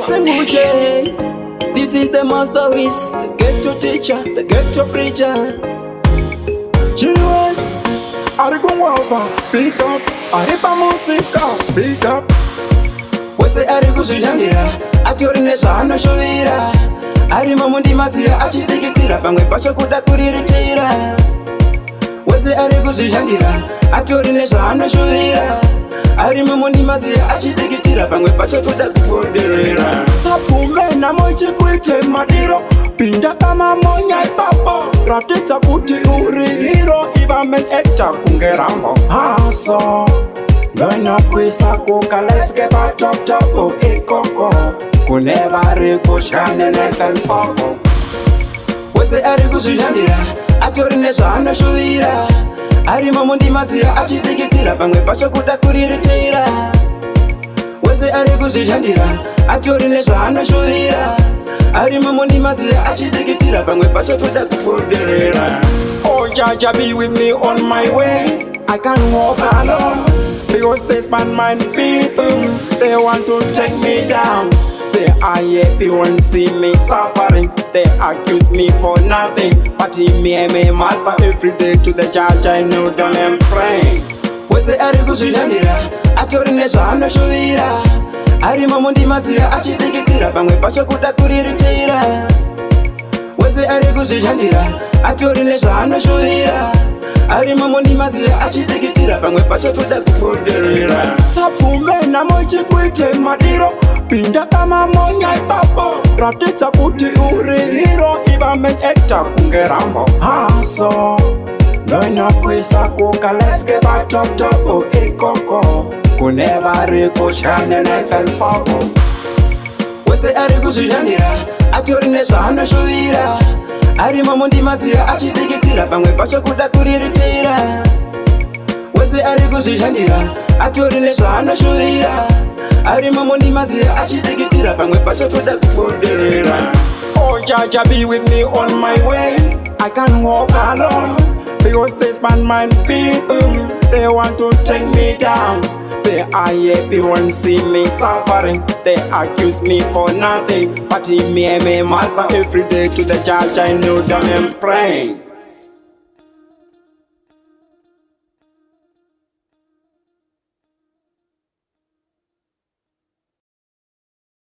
Singuje. This is the master wish, the ghetto teacher, the ghetto preacher. Cheers. Arikuzvishandira, beat up. Aripa musika, beat up. Wese arikuzvishandira, atori nezvaanoshovera. Arimo mundimasiya achidikitira, pamwe pacho kuda kuriritira. Wese arikuzvishandira, atori nezvaanoshovera. Arimo mundimasiya achidikitira, pamwe pacho kuda kugoderera. Sapfume namo chikuite madiro, pinda pamamonya ipapo. Ratidza kuti uri hero, iva main actor kunge Rambo. Haso ndoinokwisa kukalefike patop ikoko, kune varikutya nefemfoko. Wese arikuzvishandira, atori nezvaanoshovera. Arimo mundimasiya achidikitira, pamwe pacho kuda kuriritira. Wese arikuzvishandira, atori nezvaanoshovera. Arimo mundimasiya achidikitira, pamwe pacho kuda kugoderera. Oh Jaja, be with me on my way. I can't walk alone, because there's man people, they want to take me down. They are happy when see me suffering. They accuse me for nothing, but he me master every day to the judge. I know them and pray. Wese arikuzvishandira, atori nezvaanoshovera. Arimo mundimasiya achidikitira, pamwe pacho kuda kuriritira. Wese arikuzvishandira, atori nezvaanoshovera. Arimo mundimasiya achidikitira, pamwe pacho kuda kugoderera. Sapfume namo chikuite madiro, pinda pamamonya ipapo. Ratidza kuti uri hero, iva main actor kunge Rambo. Haso ndoinokwisa kukalefike patop ikoko, kune varikutya nefemfoko. Wese arikuzvishandira, atori nezvaanoshovera. Arimo mundimasiya achidikitira, pamwe pacho kuda kuriritira. Wese arikuzvishandira, atori nezvaanoshovera. Arimo mundimasiya achidikitira, pamwe pacho kuda kugoderera. Oh Jaja, be with me on my way. I can't walk alone, because there's man people, they want to take me down. They are happy when see me suffering. They accuse me for nothing, but he me master every day to the judge. I know them and praying.